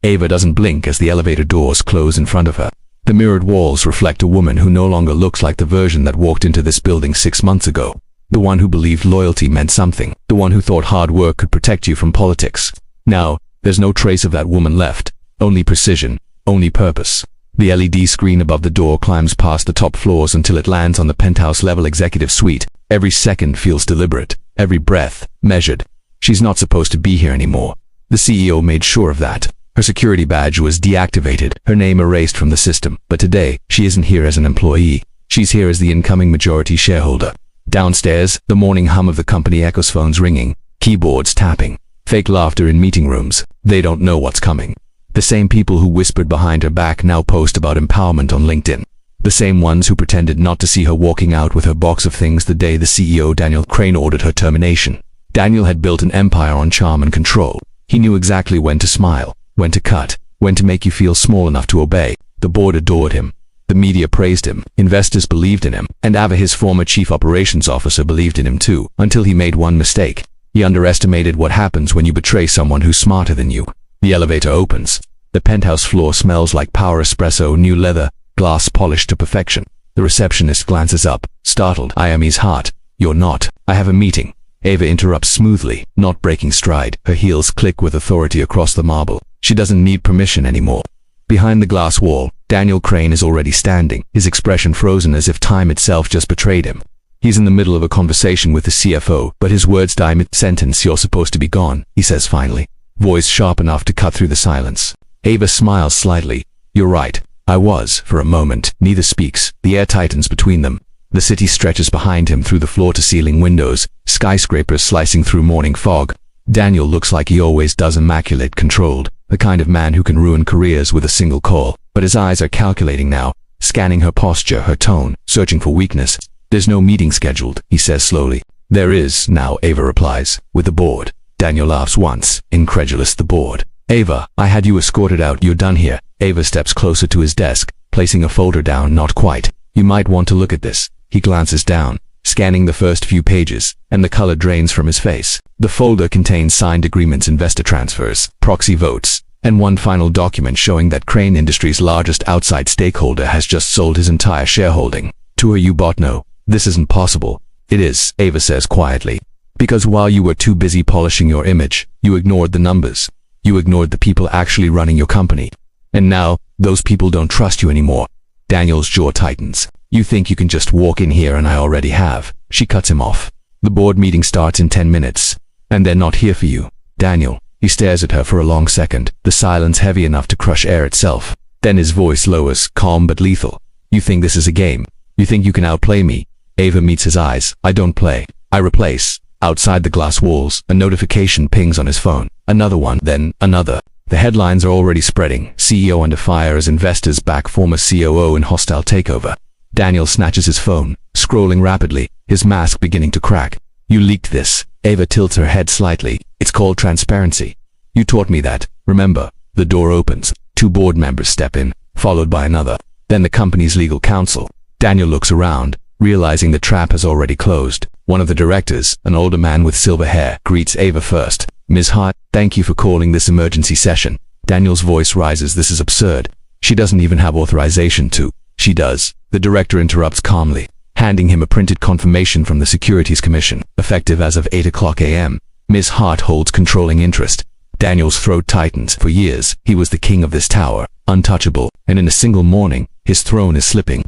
Ava doesn't blink as the elevator doors close in front of her. The mirrored walls reflect a woman who no longer looks like the version that walked into this building 6 months ago. The one who believed loyalty meant something. The one who thought hard work could protect you from politics. Now, there's no trace of that woman left. Only precision. Only purpose. The LED screen above the door climbs past the top floors until it lands on the penthouse-level executive suite. Every second feels deliberate. Every breath, measured. She's not supposed to be here anymore. The CEO made sure of that. Her security badge was deactivated, her name erased from the system. But today, she isn't here as an employee. She's here as the incoming majority shareholder. Downstairs, the morning hum of the company echoes, phones ringing, keyboards tapping, fake laughter in meeting rooms. They don't know what's coming. The same people who whispered behind her back now post about empowerment on LinkedIn. The same ones who pretended not to see her walking out with her box of things the day the CEO Daniel Crane ordered her termination. Daniel had built an empire on charm and control. He knew exactly when to smile, when to cut, when to make you feel small enough to obey. The board adored him. The media praised him, investors believed in him, and Ava, his former chief operations officer, believed in him too, until he made one mistake. He underestimated what happens when you betray someone who's smarter than you. The elevator opens. The penthouse floor smells like power espresso, new leather, glass polished to perfection. The receptionist glances up, startled. "I am his heart." "You're not. I have a meeting." Ava interrupts smoothly, not breaking stride. Her heels click with authority across the marble. She doesn't need permission anymore. Behind the glass wall, Daniel Crane is already standing, his expression frozen as if time itself just betrayed him. He's in the middle of a conversation with the CFO, but his words die mid-sentence. "You're supposed to be gone," he says finally, voice sharp enough to cut through the silence. Ava smiles slightly. "You're right. I was, for a moment." Neither speaks. The air tightens between them. The city stretches behind him through the floor-to-ceiling windows, skyscrapers slicing through morning fog. Daniel looks like he always does, immaculate, controlled, the kind of man who can ruin careers with a single call. But his eyes are calculating now, scanning her posture, her tone, searching for weakness. "There's no meeting scheduled," he says slowly. "There is now," Ava replies, "with the board." Daniel laughs once, incredulous. "The board? Ava, I had you escorted out. You're done here." Ava steps closer to his desk, placing a folder down. "Not quite. You might want to look at this." He glances down, scanning the first few pages, and the color drains from his face. The folder contains signed agreements, investor transfers, proxy votes, and one final document showing that Crane Industries' largest outside stakeholder has just sold his entire shareholding to her. "You bought no. This isn't possible." "It is," Ava says quietly. "Because while you were too busy polishing your image, you ignored the numbers. You ignored the people actually running your company. And now, those people don't trust you anymore." Daniel's jaw tightens. "You think you can just walk in here, and I already have." She cuts him off. "The board meeting starts in 10 minutes. And they're not here for you." "Daniel." He stares at her for a long second, the silence heavy enough to crush air itself. Then his voice lowers, calm but lethal. "You think this is a game? You think you can outplay me?" Ava meets his eyes. "I don't play. I replace." Outside the glass walls, a notification pings on his phone. Another one, then another. The headlines are already spreading. CEO under fire as investors back former COO in hostile takeover. Daniel snatches his phone, scrolling rapidly, his mask beginning to crack. "You leaked this." Ava tilts her head slightly. "It's called transparency. You taught me that, remember?" The door opens. 2 board members step in, followed by another. Then the company's legal counsel. Daniel looks around, realizing the trap has already closed. One of the directors, an older man with silver hair, greets Ava first. "Ms. Hart, thank you for calling this emergency session." Daniel's voice rises. "This is absurd. She doesn't even have authorization to." "She does." The director interrupts calmly, handing him a printed confirmation from the Securities Commission, effective as of 8:00 a.m. Ms. Hart holds controlling interest. Daniel's throat tightens. For years, he was the king of this tower, untouchable, and in a single morning, his throne is slipping.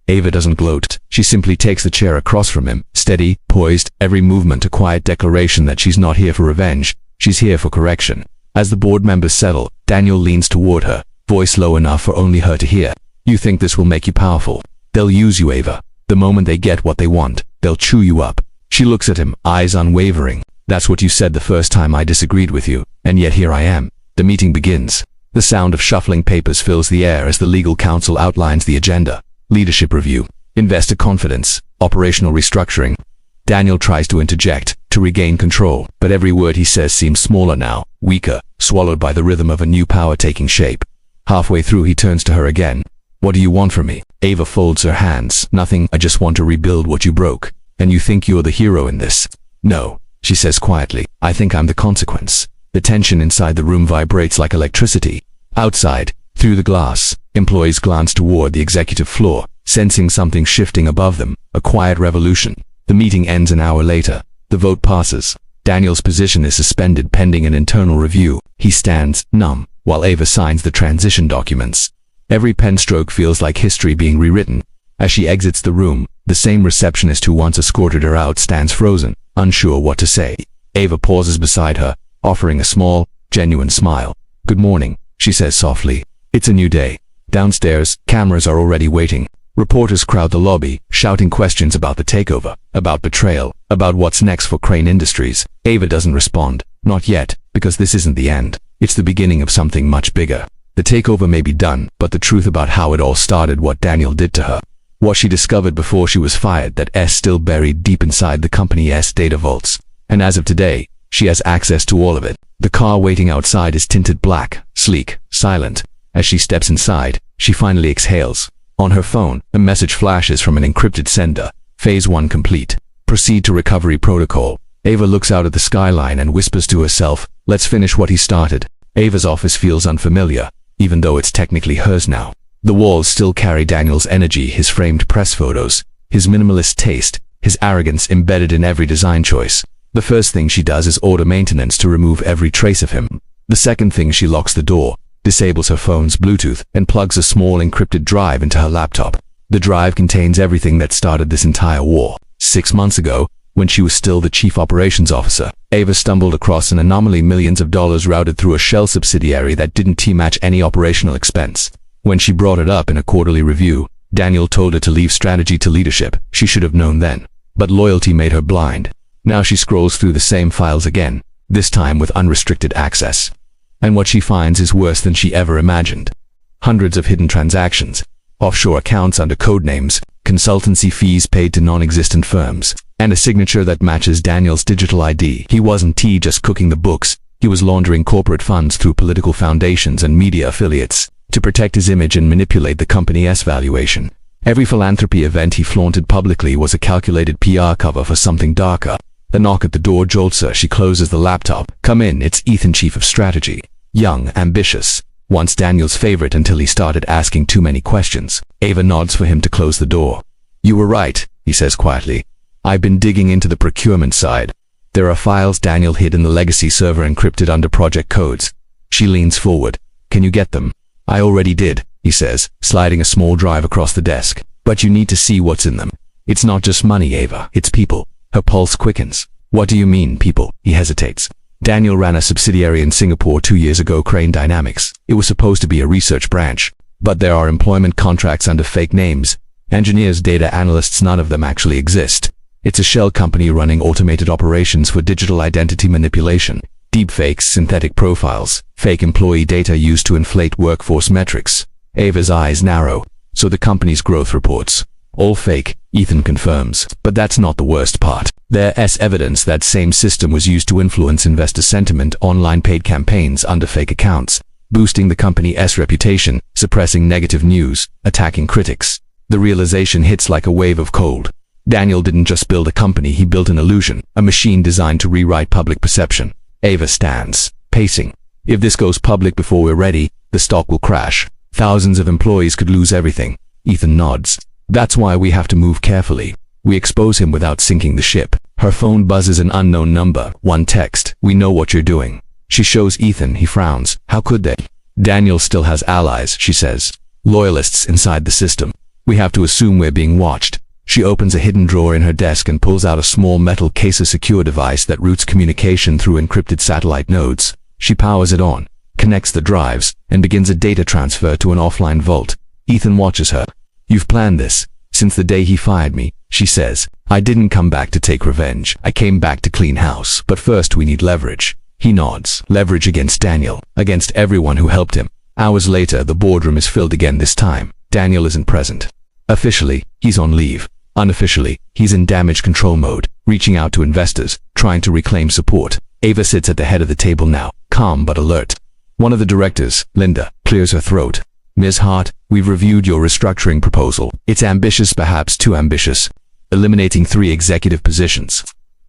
Ava doesn't gloat. She simply takes the chair across from him, steady, poised, every movement a quiet declaration that she's not here for revenge. She's here for correction. As the board members settle, Daniel leans toward her, voice low enough for only her to hear. "You think this will make you powerful? They'll use you, Ava. The moment they get what they want, they'll chew you up." She looks at him, eyes unwavering. "That's what you said the first time I disagreed with you, and yet here I am." The meeting begins. The sound of shuffling papers fills the air as the legal counsel outlines the agenda. Leadership review, investor confidence, operational restructuring. Daniel tries to interject, to regain control, but every word he says seems smaller now, weaker, swallowed by the rhythm of a new power taking shape. Halfway through he turns to her again. "What do you want from me?" Ava folds her hands. "Nothing. I just want to rebuild what you broke." "And you think you're the hero in this?" "No," she says quietly. "I think I'm the consequence." The tension inside the room vibrates like electricity. Outside, through the glass, employees glance toward the executive floor, sensing something shifting above them, a quiet revolution. The meeting ends an hour later. The vote passes. Daniel's position is suspended pending an internal review. He stands, numb, while Ava signs the transition documents. Every pen stroke feels like history being rewritten. As she exits the room, the same receptionist who once escorted her out stands frozen, unsure what to say. Ava pauses beside her, offering a small, genuine smile. "Good morning," she says softly. It's a new day. Downstairs, cameras are already waiting. Reporters crowd the lobby, shouting questions about the takeover, about betrayal, about what's next for Crane Industries. Ava doesn't respond. Not yet, because this isn't the end. It's the beginning of something much bigger. The takeover may be done, but the truth about how it all started, what Daniel did to her, what she discovered before she was fired, that's still buried deep inside the company's data vaults. And as of today, she has access to all of it. The car waiting outside is tinted black, sleek, silent. As she steps inside, she finally exhales. On her phone, a message flashes from an encrypted sender. Phase 1 complete. Proceed to recovery protocol. Ava looks out at the skyline and whispers to herself, "Let's finish what he started." Ava's office feels unfamiliar, even though it's technically hers now. The walls still carry Daniel's energy, his framed press photos, his minimalist taste, his arrogance embedded in every design choice. The first thing she does is order maintenance to remove every trace of him. The second thing, she locks the door, disables her phone's Bluetooth, and plugs a small encrypted drive into her laptop. The drive contains everything that started this entire war. 6 months ago, when she was still the chief operations officer, Ava stumbled across an anomaly, millions of dollars routed through a shell subsidiary that didn't match any operational expense. When she brought it up in a quarterly review, Daniel told her to leave strategy to leadership. She should have known then. But loyalty made her blind. Now she scrolls through the same files again, this time with unrestricted access. And what she finds is worse than she ever imagined. Hundreds of hidden transactions, offshore accounts under code names, consultancy fees paid to non-existent firms, and a signature that matches Daniel's digital ID. He wasn't just cooking the books, he was laundering corporate funds through political foundations and media affiliates to protect his image and manipulate the company's valuation. Every philanthropy event he flaunted publicly was a calculated PR cover for something darker. The knock at the door jolts her. She closes the laptop. "Come in." It's Ethan, chief of strategy. Young, ambitious. Once Daniel's favorite until he started asking too many questions. Ava nods for him to close the door. "You were right," he says quietly. "I've been digging into the procurement side. There are files Daniel hid in the legacy server encrypted under project codes." She leans forward. "Can you get them?" "I already did," he says, sliding a small drive across the desk. "But you need to see what's in them. It's not just money, Ava. It's people." Her pulse quickens. "What do you mean, people?" He hesitates. Daniel ran a subsidiary in Singapore 2 years ago, Crane Dynamics. It was supposed to be a research branch. But there are employment contracts under fake names. Engineers, data analysts, none of them actually exist. It's a shell company running automated operations for digital identity manipulation. Deepfakes, synthetic profiles, fake employee data used to inflate workforce metrics. Ava's eyes narrow. "So the company's growth reports, all fake," Ethan confirms. But that's not the worst part. There's evidence that same system was used to influence investor sentiment, online paid campaigns under fake accounts, boosting the company's reputation, suppressing negative news, attacking critics. The realization hits like a wave of cold. Daniel didn't just build a company, he built an illusion, a machine designed to rewrite public perception. Ava stands, pacing. "If this goes public before we're ready, the stock will crash. Thousands of employees could lose everything." Ethan nods. "That's why we have to move carefully. We expose him without sinking the ship." Her phone buzzes, an unknown number. One text. "We know what you're doing." She shows Ethan. He frowns. "How could they?" "Daniel still has allies," she says. "Loyalists inside the system. We have to assume we're being watched." She opens a hidden drawer in her desk and pulls out a small metal case, a secure device that routes communication through encrypted satellite nodes. She powers it on, connects the drives, and begins a data transfer to an offline vault. Ethan watches her. "You've planned this since the day he fired me," she says. "I didn't come back to take revenge. I came back to clean house. But first we need leverage." He nods. "Leverage against Daniel, against everyone who helped him." Hours later, the boardroom is filled again. This time, Daniel isn't present. Officially, he's on leave. Unofficially, he's in damage control mode, reaching out to investors, trying to reclaim support. Ava sits at the head of the table now, calm but alert. One of the directors, Linda, clears her throat. "Ms. Hart, we've reviewed your restructuring proposal. It's ambitious, perhaps too ambitious. Eliminating 3 executive positions.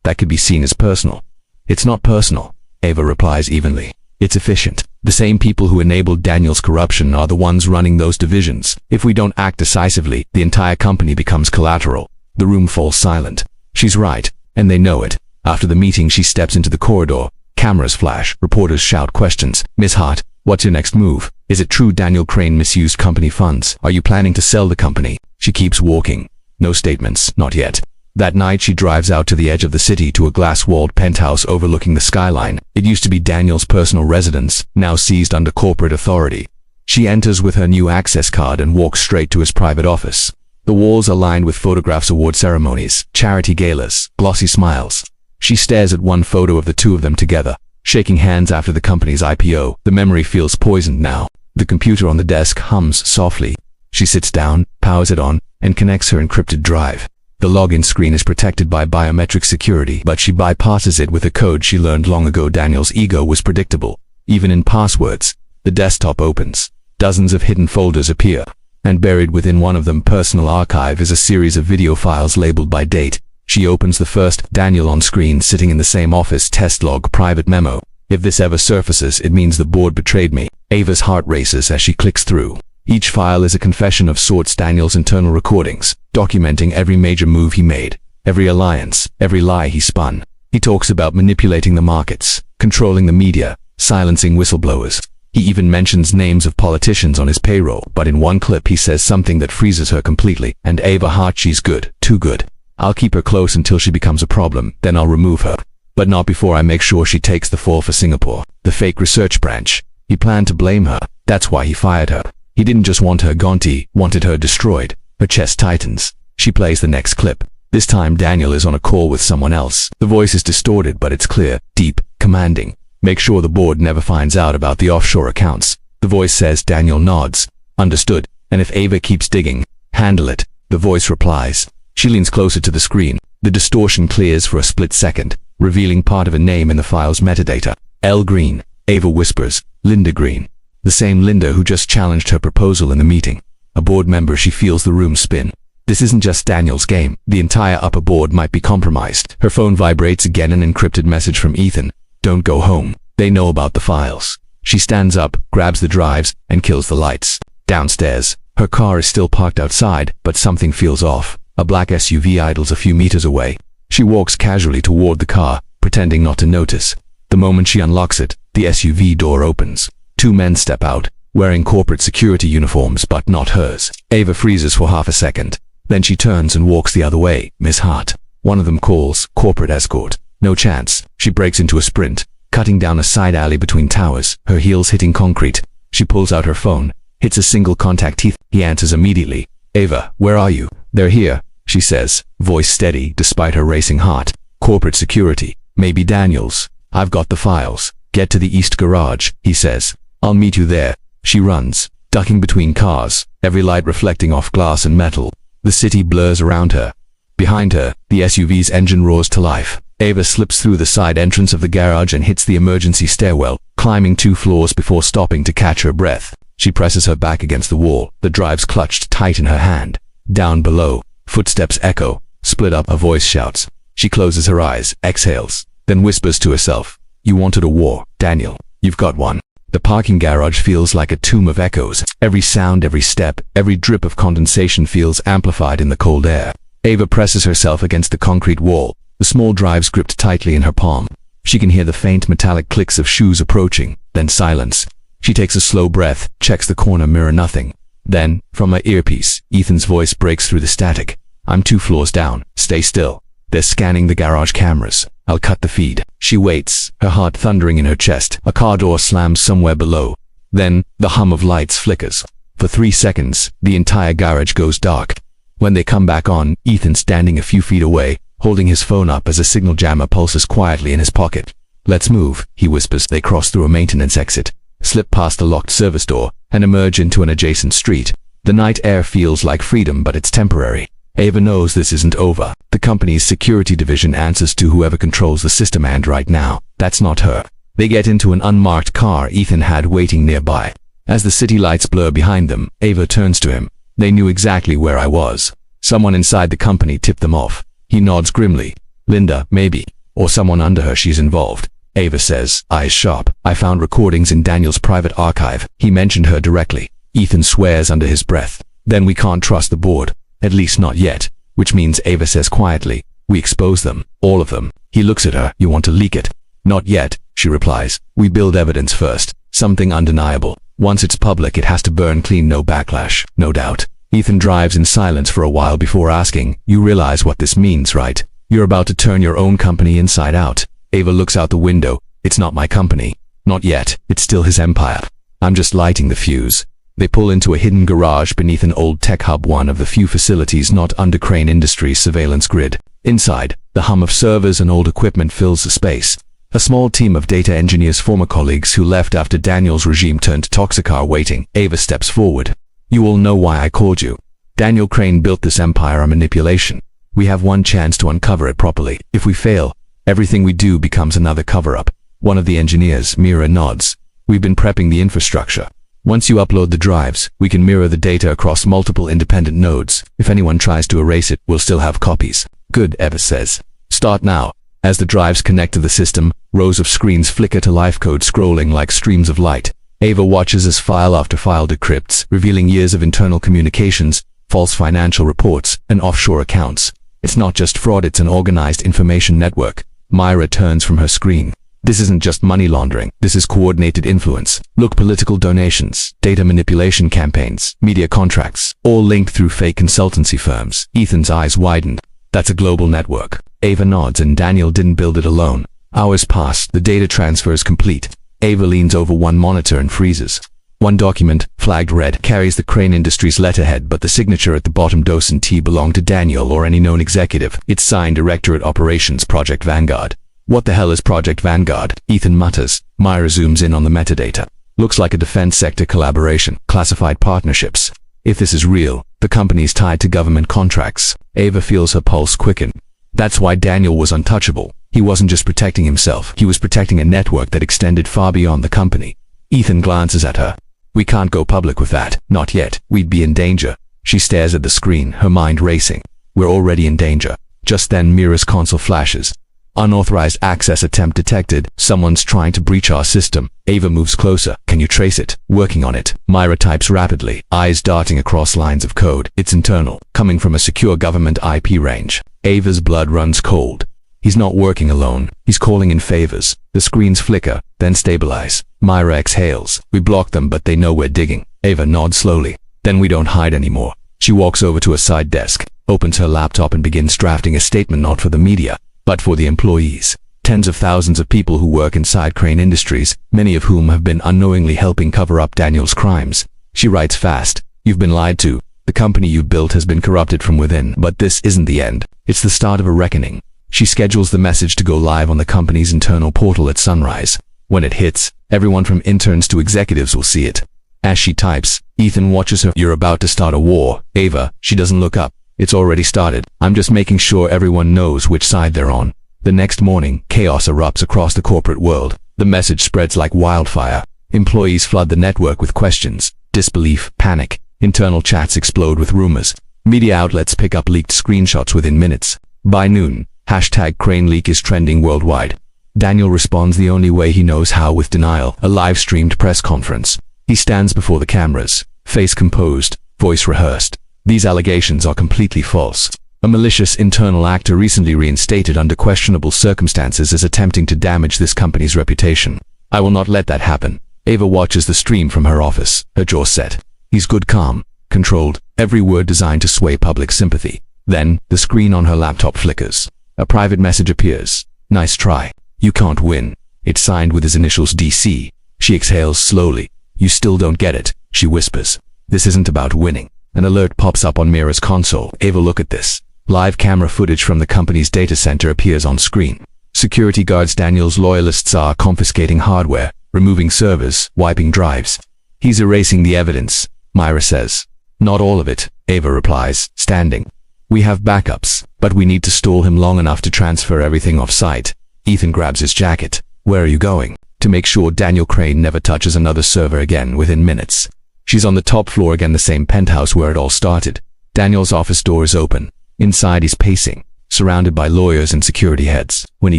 That could be seen as personal." "It's not personal," Ava replies evenly. It's efficient. The same people who enabled Daniel's corruption are the ones running those divisions. If we don't act decisively, the entire company becomes collateral. The room falls silent. She's right, and they know it. After the meeting, she steps into the corridor. Cameras flash, reporters shout questions. Miss Hart, what's your next move? Is it true Daniel Crane misused company funds? Are you planning to sell the company? She keeps walking. No statements, not yet. That night, she drives out to the edge of the city to a glass-walled penthouse overlooking the skyline. It used to be Daniel's personal residence, now seized under corporate authority. She enters with her new access card and walks straight to his private office. The walls are lined with photographs, award ceremonies, charity galas, glossy smiles. She stares at one photo of the two of them together, shaking hands after the company's IPO. The memory feels poisoned now. The computer on the desk hums softly. She sits down, powers it on, and connects her encrypted drive. The login screen is protected by biometric security, but she bypasses it with a code she learned long ago. Daniel's ego was predictable. Even in passwords, the desktop opens. Dozens of hidden folders appear, and buried within one of them, personal archive, is a series of video files labeled by date. She opens the first. Daniel on screen, sitting in the same office. Test log, private memo. If this ever surfaces, it means the board betrayed me. Ava's heart races as she clicks through. Each file is a confession of sorts, Daniel's internal recordings, documenting every major move he made, every alliance, every lie he spun. He talks about manipulating the markets, controlling the media, silencing whistleblowers. He even mentions names of politicians on his payroll, but in one clip he says something that freezes her completely. And Ava Hart, she's good, too good. I'll keep her close until she becomes a problem, then I'll remove her. But not before I make sure she takes the fall for Singapore. The fake research branch. He planned to blame her. That's why he fired her. He didn't just want her gone, he wanted her destroyed. Her chest tightens. She plays the next clip. This time Daniel is on a call with someone else. The voice is distorted, but it's clear, deep, commanding. Make sure the board never finds out about the offshore accounts. The voice says. Daniel nods. Understood. And if Ava keeps digging, handle it. The voice replies. She leans closer to the screen. The distortion clears for a split second, revealing part of a name in the file's metadata. L. Green. Ava whispers. Linda Green. The same Linda who just challenged her proposal in the meeting. A board member. She feels the room spin. This isn't just Daniel's game. The entire upper board might be compromised. Her phone vibrates again, an encrypted message from Ethan. Don't go home. They know about the files. She stands up, grabs the drives, and kills the lights. Downstairs, her car is still parked outside, but something feels off. A black SUV idles a few meters away. She walks casually toward the car, pretending not to notice. The moment she unlocks it, the SUV door opens. Two men step out, wearing corporate security uniforms, but not hers. Ava freezes for half a second. Then she turns and walks the other way. Miss Hart. One of them calls. Corporate escort. No chance. She breaks into a sprint, cutting down a side alley between towers, her heels hitting concrete. She pulls out her phone, hits a single contact. He answers immediately. Ava, where are you? They're here, she says, voice steady despite her racing heart. Corporate security. Maybe Daniels. I've got the files. Get to the east garage, he says. I'll meet you there. She runs, ducking between cars, every light reflecting off glass and metal. The city blurs around her. Behind her, the SUV's engine roars to life. Ava slips through the side entrance of the garage and hits the emergency stairwell, climbing 2 floors before stopping to catch her breath. She presses her back against the wall, the drives clutched tight in her hand. Down below, footsteps echo. Split up, a voice shouts. She closes her eyes, exhales, then whispers to herself. You wanted a war, Daniel. You've got one. The parking garage feels like a tomb of echoes. Every sound, every step, every drip of condensation feels amplified in the cold air. Ava presses herself against the concrete wall, the small drives gripped tightly in her palm. She can hear the faint metallic clicks of shoes approaching, then silence. She takes a slow breath, checks the corner mirror, nothing. Then, from her earpiece, Ethan's voice breaks through the static. I'm 2 floors down. Stay still. They're scanning the garage cameras. I'll cut the feed. She waits, her heart thundering in her chest. A car door slams somewhere below. Then, the hum of lights flickers. For 3 seconds, the entire garage goes dark. When they come back on, Ethan's standing a few feet away, holding his phone up as a signal jammer pulses quietly in his pocket. Let's move, he whispers. They cross through a maintenance exit, slip past a locked service door, and emerge into an adjacent street. The night air feels like freedom, but it's temporary. Ava knows this isn't over. The company's security division answers to whoever controls the system, and right now, that's not her. They get into an unmarked car Ethan had waiting nearby. As the city lights blur behind them, Ava turns to him. They knew exactly where I was. Someone inside the company tipped them off. He nods grimly. Linda, maybe. Or someone under her. She's involved. Ava says, eyes sharp. I found recordings in Daniel's private archive. He mentioned her directly. Ethan swears under his breath. Then we can't trust the board. At least not yet. Which means, Ava says quietly, we expose them. All of them. He looks at her. You want to leak it? Not yet, she replies. We build evidence first. Something undeniable. Once it's public, it has to burn clean, no backlash. No doubt. Ethan drives in silence for a while before asking, you realize what this means, right? You're about to turn your own company inside out. Ava looks out the window. It's not my company. Not yet. It's still his empire. I'm just lighting the fuse. They pull into a hidden garage beneath an old tech hub, one of the few facilities not under Crane Industries' surveillance grid. Inside, the hum of servers and old equipment fills the space. A small team of data engineers, former colleagues who left after Daniel's regime turned toxic, are waiting. Ava steps forward. You all know why I called you. Daniel Crane built this empire on manipulation. We have one chance to uncover it properly. If we fail, everything we do becomes another cover-up. One of the engineers, Mira, nods. We've been prepping the infrastructure. Once you upload the drives, we can mirror the data across multiple independent nodes. If anyone tries to erase it, we'll still have copies. Good, Eva says. Start now. As the drives connect to the system, rows of screens flicker to life code scrolling like streams of light. Ava watches as file after file decrypts, revealing years of internal communications, false financial reports, and offshore accounts. It's not just fraud, it's an organized information network. Myra turns from her screen. This isn't just money laundering. This is coordinated influence. Look, political donations, data manipulation campaigns, media contracts, all linked through fake consultancy firms. Ethan's eyes widened. That's a global network. Ava nods, and Daniel didn't build it alone. Hours pass. The data transfer is complete. Ava leans over one monitor and freezes. One document, flagged red, carries the Crane Industries letterhead, but the signature at the bottom doesn't belong to Daniel or any known executive. It's signed Directorate Operations Project Vanguard. What the hell is Project Vanguard? Ethan mutters. Myra zooms in on the metadata. Looks like a defense sector collaboration, classified partnerships. If this is real, the company's tied to government contracts. Ava feels her pulse quicken. That's why Daniel was untouchable. He wasn't just protecting himself, he was protecting a network that extended far beyond the company. Ethan glances at her. We can't go public with that. Not yet. We'd be in danger. She stares at the screen, her mind racing. We're already in danger. Just then, Mira's console flashes. Unauthorized access attempt detected. Someone's trying to breach our system. Ava moves closer. Can you trace it? Working on it. Myra types rapidly, eyes darting across lines of code. It's internal, coming from a secure government IP range. Ava's blood runs cold. He's not working alone. He's calling in favors. The screens flicker, then stabilize. Myra exhales. We block them, but they know we're digging. Ava nods slowly. Then we don't hide anymore. She walks over to a side desk, opens her laptop and begins drafting a statement, not for the media, but for the employees. Tens of thousands of people who work inside Crane Industries, many of whom have been unknowingly helping cover up Daniel's crimes. She writes fast. You've been lied to. The company you've built has been corrupted from within, but this isn't the end. It's the start of a reckoning. She schedules the message to go live on the company's internal portal at sunrise. When it hits, everyone from interns to executives will see it. As she types, Ethan watches her. You're about to start a war. Ava, she doesn't look up. It's already started. I'm just making sure everyone knows which side they're on. The next morning, chaos erupts across the corporate world. The message spreads like wildfire. Employees flood the network with questions, disbelief, panic. Internal chats explode with rumors. Media outlets pick up leaked screenshots within minutes. By noon, #CraneLeak is trending worldwide. Daniel responds the only way he knows how, with denial, a live-streamed press conference. He stands before the cameras, face composed, voice rehearsed. These allegations are completely false. A malicious internal actor recently reinstated under questionable circumstances is attempting to damage this company's reputation. I will not let that happen. Ava watches the stream from her office, her jaw set. He's good, calm, controlled, every word designed to sway public sympathy. Then, the screen on her laptop flickers. A private message appears. Nice try. You can't win. It's signed with his initials DC. She exhales slowly. You still don't get it, she whispers. This isn't about winning. An alert pops up on Mira's console. Ava, look at this. Live camera footage from the company's data center appears on screen. Security guards Daniel's loyalists are confiscating hardware, removing servers, wiping drives. He's erasing the evidence, Myra says. Not all of it, Ava replies, standing. We have backups, but we need to stall him long enough to transfer everything off-site. Ethan grabs his jacket. Where are you going? To make sure Daniel Crane never touches another server again within minutes. She's on the top floor again, the same penthouse where it all started. Daniel's office door is open. Inside he's pacing, surrounded by lawyers and security heads. When he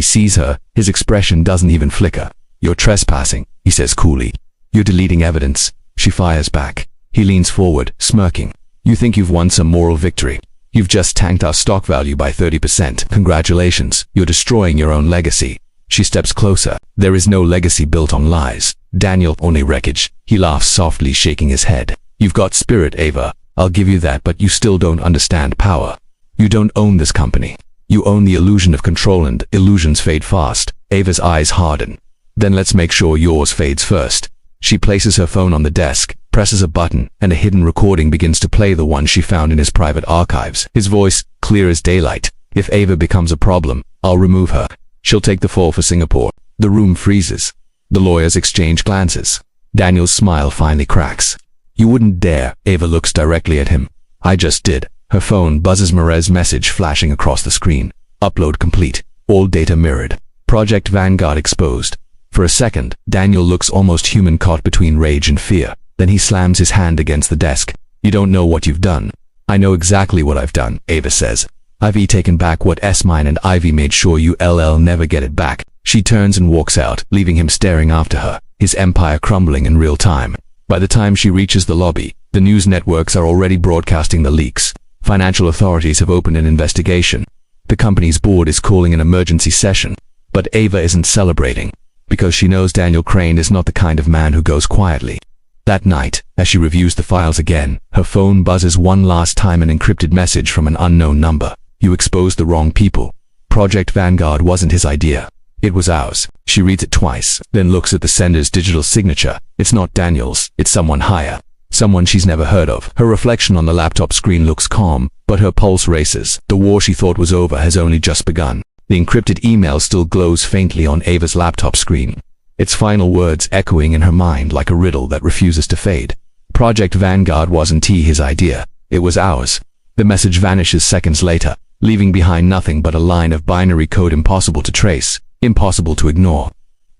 sees her, his expression doesn't even flicker. "You're trespassing," he says coolly. "You're deleting evidence." She fires back. He leans forward, smirking. "You think you've won some moral victory? You've just tanked our stock value by 30%. Congratulations, you're destroying your own legacy." She steps closer. "There is no legacy built on lies, Daniel, only wreckage." He laughs softly, shaking his head. "You've got spirit, Ava. I'll give you that, but you still don't understand power. You don't own this company. You own the illusion of control, and illusions fade fast." Ava's eyes harden. "Then let's make sure yours fades first." She places her phone on the desk, presses a button, and a hidden recording begins to play, the one she found in his private archives. His voice, clear as daylight. "If Ava becomes a problem, I'll remove her. She'll take the fall for Singapore." The room freezes. The lawyers exchange glances. Daniel's smile finally cracks. "You wouldn't dare." Ava looks directly at him. "I just did." Her phone buzzes, Merez's message flashing across the screen. "Upload complete. All data mirrored. Project Vanguard exposed." For a second, Daniel looks almost human, caught between rage and fear. Then he slams his hand against the desk. "You don't know what you've done." "I know exactly what I've done," Ava says. "I've taken back what mine, and Ivy made sure you'll never get it back." She turns and walks out, leaving him staring after her, his empire crumbling in real time. By the time she reaches the lobby, the news networks are already broadcasting the leaks. Financial authorities have opened an investigation. The company's board is calling an emergency session. But Ava isn't celebrating, because she knows Daniel Crane is not the kind of man who goes quietly. That night, as she reviews the files again, her phone buzzes one last time, an encrypted message from an unknown number. "You exposed the wrong people. Project Vanguard wasn't his idea. It was ours." She reads it twice, then looks at the sender's digital signature. It's not Daniel's, it's someone higher. Someone she's never heard of. Her reflection on the laptop screen looks calm, but her pulse races. The war she thought was over has only just begun. The encrypted email still glows faintly on Ava's laptop screen, its final words echoing in her mind like a riddle that refuses to fade. Project Vanguard wasn't his idea. It was ours. The message vanishes seconds later, leaving behind nothing but a line of binary code impossible to trace, impossible to ignore.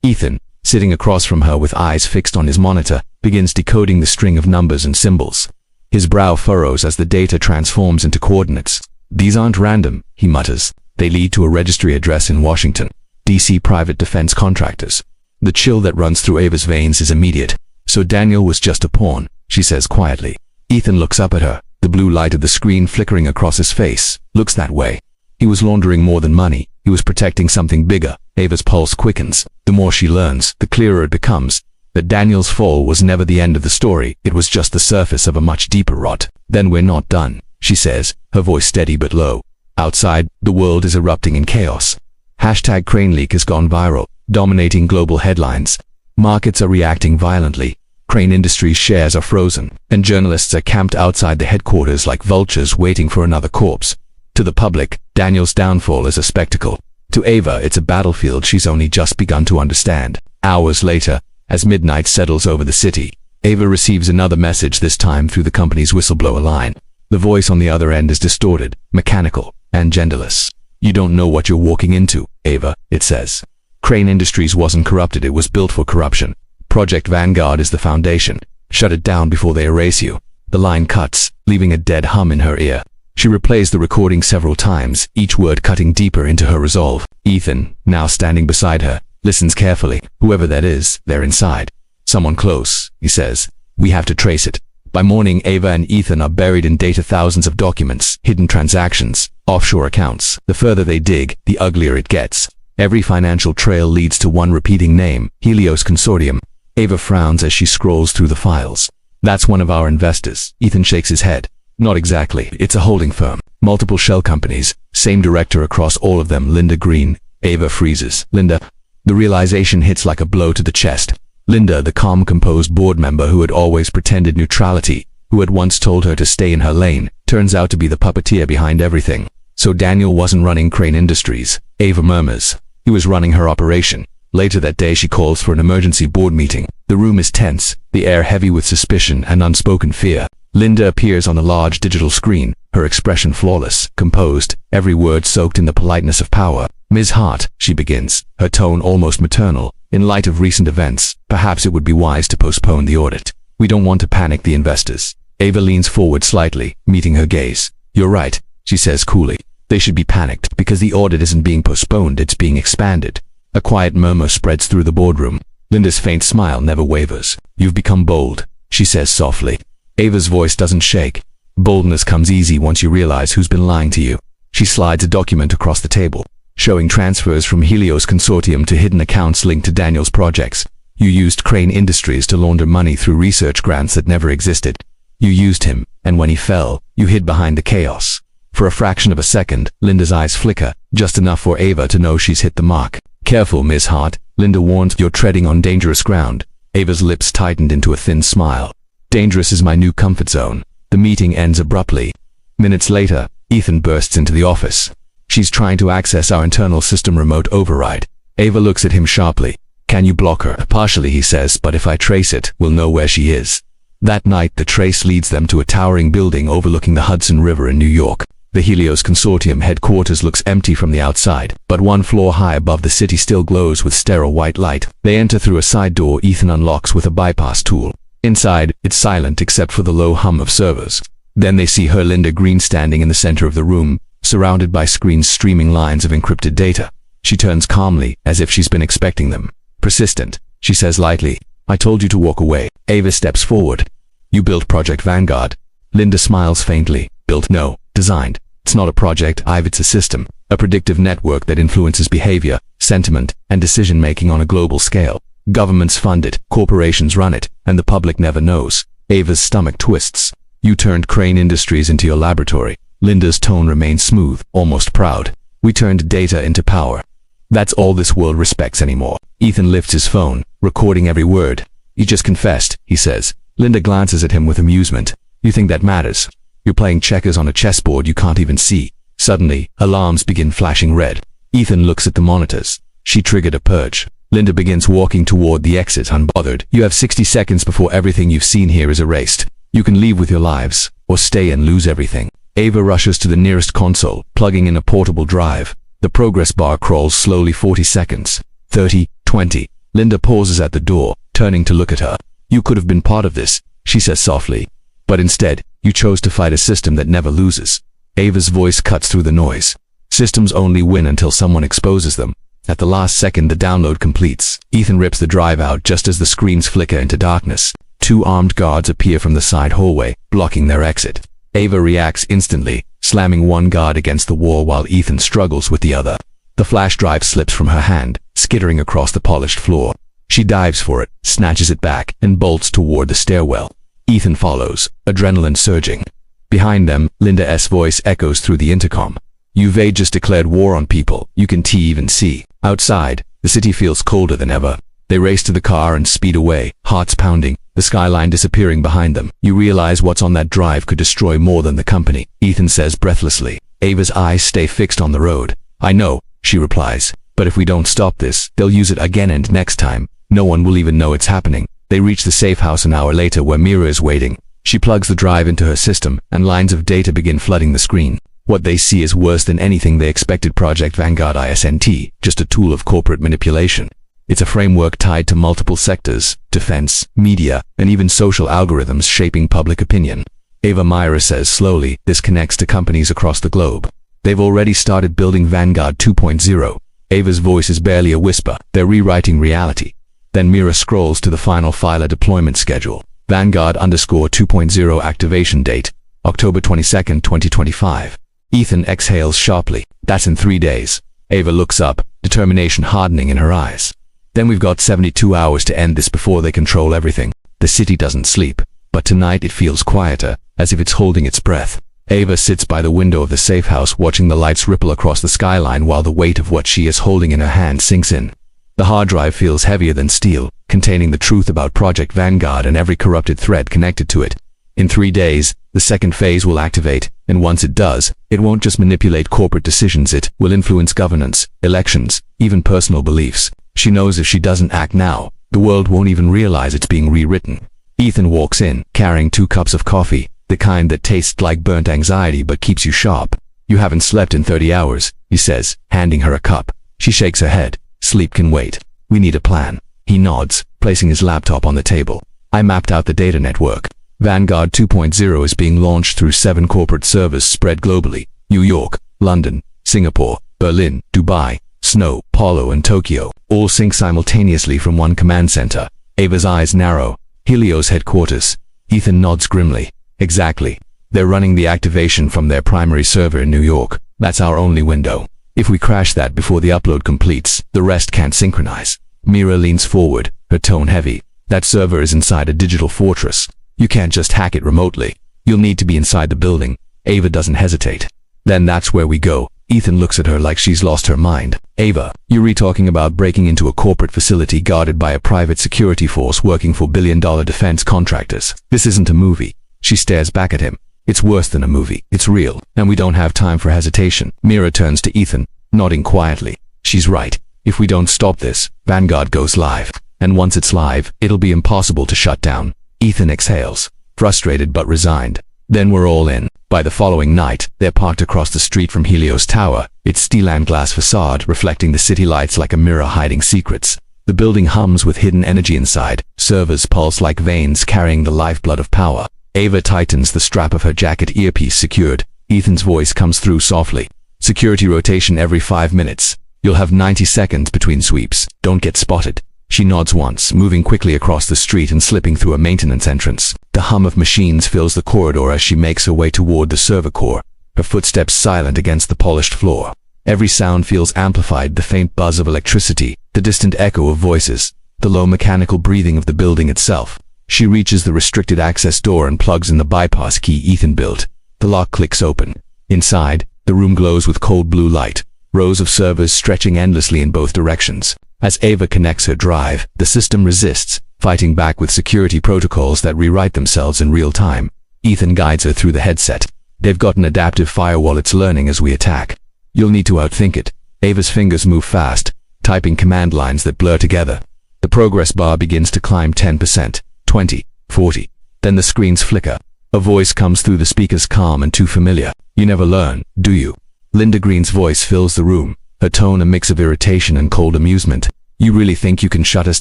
Ethan, sitting across from her with eyes fixed on his monitor, begins decoding the string of numbers and symbols. His brow furrows as the data transforms into coordinates. "These aren't random," he mutters. "They lead to a registry address in Washington. DC Private Defense Contractors." The chill that runs through Ava's veins is immediate. "So Daniel was just a pawn," she says quietly. Ethan looks up at her, the blue light of the screen flickering across his face. "Looks that way." He was laundering more than money. He was protecting something bigger. Ava's pulse quickens. The more she learns, the clearer it becomes. That Daniel's fall was never the end of the story. It was just the surface of a much deeper rot. "Then we're not done," she says, her voice steady but low. Outside, the world is erupting in chaos. Hashtag Crane Leak has gone viral, dominating global headlines. Markets are reacting violently. Crane Industries shares are frozen, and journalists are camped outside the headquarters like vultures waiting for another corpse. To the public, Daniel's downfall is a spectacle. To Ava, it's a battlefield she's only just begun to understand. Hours later, as midnight settles over the city, Ava receives another message, this time through the company's whistleblower line. The voice on the other end is distorted, mechanical, and genderless. "You don't know what you're walking into, Ava," it says. "Crane Industries wasn't corrupted, it was built for corruption. Project Vanguard is the foundation. Shut it down before they erase you." The line cuts, leaving a dead hum in her ear. She replays the recording several times, each word cutting deeper into her resolve. Ethan, now standing beside her, listens carefully. Whoever that is, they're inside. "Someone close," he says. "We have to trace it." By morning, Ava and Ethan are buried in data, thousands of documents, hidden transactions, offshore accounts. The further they dig, the uglier it gets. Every financial trail leads to one repeating name, Helios Consortium. Ava frowns as she scrolls through the files. "That's one of our investors." Ethan shakes his head. "Not exactly. It's a holding firm. Multiple shell companies. Same director across all of them, Linda Green." Ava freezes. "Linda?" The realization hits like a blow to the chest. Linda, the calm, composed board member who had always pretended neutrality, who had once told her to stay in her lane, turns out to be the puppeteer behind everything. So Daniel wasn't running Crane Industries, Ava murmurs. He was running her operation. Later that day, she calls for an emergency board meeting. The room is tense, the air heavy with suspicion and unspoken fear. Linda appears on the large digital screen, her expression flawless, composed, every word soaked in the politeness of power. "Ms. Hart," she begins, her tone almost maternal. "In light of recent events, perhaps it would be wise to postpone the audit. We don't want to panic the investors." Ava leans forward slightly, meeting her gaze. "You're right," she says coolly. They should be panicked because the audit isn't being postponed, it's being expanded. A quiet murmur spreads through the boardroom. Linda's faint smile never wavers. You've become bold, she says softly. Ava's voice doesn't shake. Boldness comes easy once you realize who's been lying to you. She slides a document across the table, showing transfers from Helios Consortium to hidden accounts linked to Daniel's projects. You used Crane Industries to launder money through research grants that never existed. You used him, and when he fell, you hid behind the chaos. For a fraction of a second, Linda's eyes flicker, just enough for Ava to know she's hit the mark. Careful, Miss Hart, Linda warns. You're treading on dangerous ground. Ava's lips tightened into a thin smile. Dangerous is my new comfort zone. The meeting ends abruptly. Minutes later, Ethan bursts into the office. She's trying to access our internal system remote override. Ava looks at him sharply. Can you block her? Partially, he says, but if I trace it, we'll know where she is. That night, the trace leads them to a towering building overlooking the Hudson River in New York. The Helios Consortium headquarters looks empty from the outside, but one floor high above the city still glows with sterile white light. They enter through a side door Ethan unlocks with a bypass tool. Inside, it's silent except for the low hum of servers. Then they see her, Linda Green, standing in the center of the room, surrounded by screens streaming lines of encrypted data. She turns calmly, as if she's been expecting them. Persistent, she says lightly, I told you to walk away. Ava steps forward. You built Project Vanguard. Linda smiles faintly. Built? No. Designed. It's not a project, Ive, it's a system. A predictive network that influences behavior, sentiment, and decision-making on a global scale. Governments fund it, corporations run it, and the public never knows. Ava's stomach twists. You turned Crane Industries into your laboratory. Linda's tone remains smooth, almost proud. We turned data into power. That's all this world respects anymore. Ethan lifts his phone, recording every word. You just confessed, he says. Linda glances at him with amusement. You think that matters? You're playing checkers on a chessboard you can't even see. Suddenly, alarms begin flashing red. Ethan looks at the monitors. She triggered a purge. Linda begins walking toward the exit unbothered. You have 60 seconds before everything you've seen here is erased. You can leave with your lives, or stay and lose everything. Ava rushes to the nearest console, plugging in a portable drive. The progress bar crawls slowly. 40 seconds. 30, 20. Linda pauses at the door, turning to look at her. You could have been part of this, she says softly. But instead, you chose to fight a system that never loses. Ava's voice cuts through the noise. Systems only win until someone exposes them. At the last second, the download completes. Ethan rips the drive out just as the screens flicker into darkness. Two armed guards appear from the side hallway, blocking their exit. Ava reacts instantly, slamming one guard against the wall while Ethan struggles with the other. The flash drive slips from her hand, skittering across the polished floor. She dives for it, snatches it back, and bolts toward the stairwell. Ethan follows, adrenaline surging. Behind them, Linda's voice echoes through the intercom. You've just declared war on people you can even see. Outside, the city feels colder than ever. They race to the car and speed away, hearts pounding, the skyline disappearing behind them. You realize what's on that drive could destroy more than the company, Ethan says breathlessly. Ava's eyes stay fixed on the road. I know, she replies, but if we don't stop this, they'll use it again, and next time, no one will even know it's happening. They reach the safe house an hour later where Mira is waiting. She plugs the drive into her system, and lines of data begin flooding the screen. What they see is worse than anything they expected. Project Vanguard isn't just a tool of corporate manipulation. It's a framework tied to multiple sectors, defense, media, and even social algorithms shaping public opinion. Ava Myra says slowly, this connects to companies across the globe. They've already started building Vanguard 2.0. Ava's voice is barely a whisper. They're rewriting reality. Then Mira scrolls to the final file, a deployment schedule. Vanguard _2.0 activation date, October 22nd, 2025. Ethan exhales sharply. That's in 3 days. Ava looks up, determination hardening in her eyes. Then we've got 72 hours to end this before they control everything. The city doesn't sleep, but tonight it feels quieter, as if it's holding its breath. Ava sits by the window of the safe house watching the lights ripple across the skyline while the weight of what she is holding in her hand sinks in. The hard drive feels heavier than steel, containing the truth about Project Vanguard and every corrupted thread connected to it. In 3 days, the second phase will activate, and once it does, it won't just manipulate corporate decisions, it will influence governance, elections, even personal beliefs. She knows if she doesn't act now, the world won't even realize it's being rewritten. Ethan walks in, carrying 2 cups of coffee, the kind that tastes like burnt anxiety but keeps you sharp. You haven't slept in 30 hours, he says, handing her a cup. She shakes her head. Sleep can wait. We need a plan. He nods, placing his laptop on the table. I mapped out the data network. Vanguard 2.0 is being launched through 7 corporate servers spread globally. New York, London, Singapore, Berlin, Dubai, Snow, Paulo and Tokyo, all sync simultaneously from one command center. Ava's eyes narrow. Helios headquarters. Ethan nods grimly. Exactly. They're running the activation from their primary server in New York. That's our only window. If we crash that before the upload completes, the rest can't synchronize. Mira leans forward, her tone heavy. That server is inside a digital fortress. You can't just hack it remotely. You'll need to be inside the building. Ava doesn't hesitate. Then that's where we go. Ethan looks at her like she's lost her mind. Ava, you're talking about breaking into a corporate facility guarded by a private security force working for billion-dollar defense contractors. This isn't a movie. She stares back at him. It's worse than a movie. It's real, and we don't have time for hesitation. Mira turns to Ethan, nodding quietly. She's right. If we don't stop this, Vanguard goes live. And once it's live, it'll be impossible to shut down. Ethan exhales, frustrated but resigned. Then we're all in. By the following night, they're parked across the street from Helios Tower, its steel and glass facade reflecting the city lights like a mirror hiding secrets. The building hums with hidden energy inside, servers pulse like veins carrying the lifeblood of power. Ava tightens the strap of her jacket, earpiece secured. Ethan's voice comes through softly. Security rotation every 5 minutes. You'll have 90 seconds between sweeps. Don't get spotted. She nods once, moving quickly across the street and slipping through a maintenance entrance. The hum of machines fills the corridor as she makes her way toward the server core, her footsteps silent against the polished floor. Every sound feels amplified, the faint buzz of electricity, the distant echo of voices, the low mechanical breathing of the building itself. She reaches the restricted access door and plugs in the bypass key Ethan built. The lock clicks open. Inside, the room glows with cold blue light, rows of servers stretching endlessly in both directions. As Ava connects her drive, the system resists, fighting back with security protocols that rewrite themselves in real time. Ethan guides her through the headset. They've got an adaptive firewall it's learning as we attack. You'll need to outthink it. Ava's fingers move fast, typing command lines that blur together. The progress bar begins to climb 10%, 20, 40. Then the screens flicker. A voice comes through the speakers, calm and too familiar. You never learn, do you? Linda Green's voice fills the room, her tone a mix of irritation and cold amusement. You really think you can shut us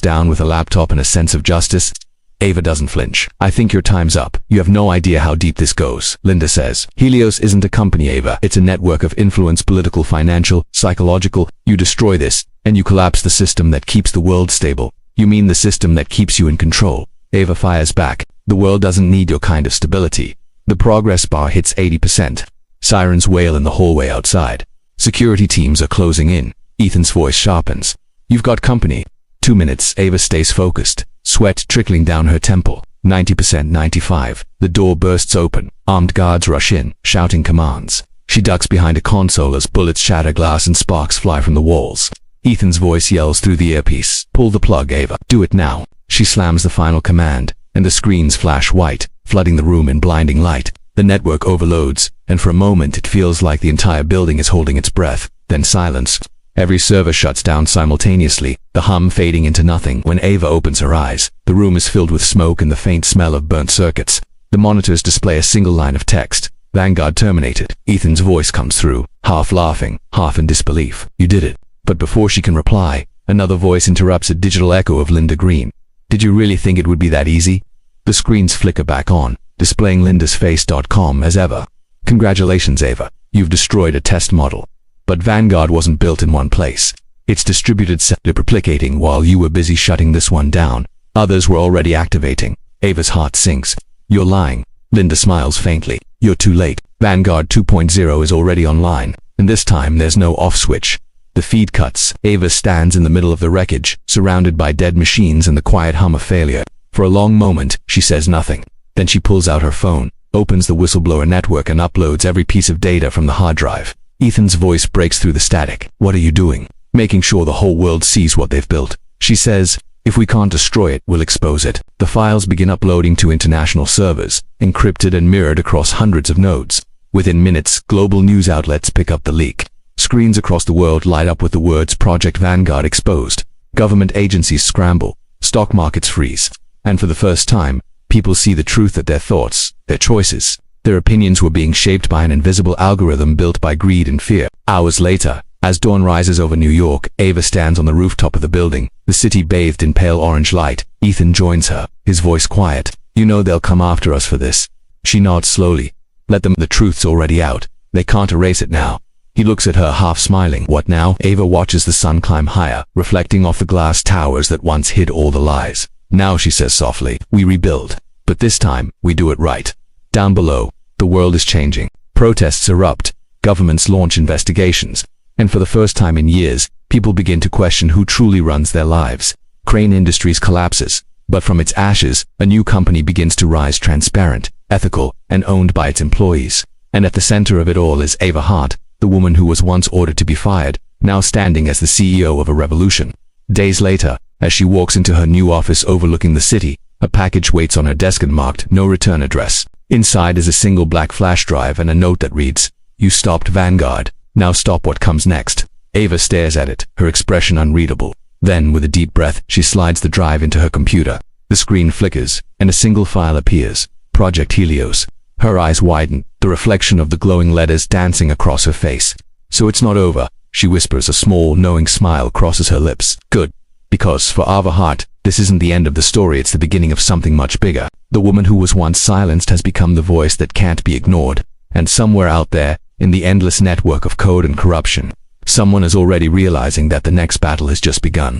down with a laptop and a sense of justice? Ava doesn't flinch. I think your time's up. You have no idea how deep this goes, Linda says. Helios isn't a company, Ava. It's a network of influence, political, financial, psychological. You destroy this, and you collapse the system that keeps the world stable. You mean the system that keeps you in control? Ava fires back. The world doesn't need your kind of stability. The progress bar hits 80%. Sirens wail in the hallway outside. Security teams are closing in. Ethan's voice sharpens. You've got company. 2 minutes. Ava stays focused, sweat trickling down her temple. 90%, 95. The door bursts open. Armed guards rush in, shouting commands. She ducks behind a console as bullets shatter glass and sparks fly from the walls. Ethan's voice yells through the earpiece. Pull the plug, Ava. Do it now. She slams the final command, and the screens flash white, flooding the room in blinding light. The network overloads, and for a moment it feels like the entire building is holding its breath. Then silence. Every server shuts down simultaneously, the hum fading into nothing. When Ava opens her eyes, the room is filled with smoke and the faint smell of burnt circuits. The monitors display a single line of text. Vanguard terminated. Ethan's voice comes through, half laughing, half in disbelief. You did it. But before she can reply, another voice interrupts, a digital echo of Linda Green. Did you really think it would be that easy? The screens flicker back on, displaying Linda's face.com as ever. Congratulations, Ava. You've destroyed a test model. But Vanguard wasn't built in one place. It's distributed, replicating while you were busy shutting this one down. Others were already activating. Ava's heart sinks. You're lying. Linda smiles faintly. You're too late. Vanguard 2.0 is already online, and this time there's no off switch. The feed cuts. Ava stands in the middle of the wreckage, surrounded by dead machines and the quiet hum of failure. For a long moment, she says nothing. Then she pulls out her phone, opens the whistleblower network and uploads every piece of data from the hard drive. Ethan's voice breaks through the static. What are you doing? Making sure the whole world sees what they've built. She says, if we can't destroy it, we'll expose it. The files begin uploading to international servers, encrypted and mirrored across hundreds of nodes. Within minutes, global news outlets pick up the leak. Screens across the world light up with the words Project Vanguard exposed. Government agencies scramble. Stock markets freeze. And for the first time, people see the truth that their thoughts, their choices, their opinions were being shaped by an invisible algorithm built by greed and fear. Hours later, as dawn rises over New York, Ava stands on the rooftop of the building, the city bathed in pale orange light. Ethan joins her, his voice quiet. You know they'll come after us for this. She nods slowly. Let them. The truth's already out. They can't erase it now. He looks at her, half smiling. What now? Ava watches the sun climb higher, reflecting off the glass towers that once hid all the lies. Now, she says softly, we rebuild. But this time, we do it right. Down below, the world is changing. Protests erupt, governments launch investigations, and for the first time in years, people begin to question who truly runs their lives. Crane Industries collapses, but from its ashes, a new company begins to rise, transparent, ethical, and owned by its employees. And at the center of it all is Ava Hart, the woman who was once ordered to be fired, now standing as the CEO of a revolution. Days later, as she walks into her new office overlooking the city, a package waits on her desk and marked no return address. Inside is a single black flash drive and a note that reads, "You stopped Vanguard. Now stop what comes next." Ava stares at it, her expression unreadable. Then, with a deep breath, she slides the drive into her computer. The screen flickers, and a single file appears. Project Helios. Her eyes widen, the reflection of the glowing letters dancing across her face. So it's not over, she whispers. A small, knowing smile crosses her lips. Good. Because for Ava Hart, this isn't the end of the story, it's the beginning of something much bigger. The woman who was once silenced has become the voice that can't be ignored. And somewhere out there, in the endless network of code and corruption, someone is already realizing that the next battle has just begun.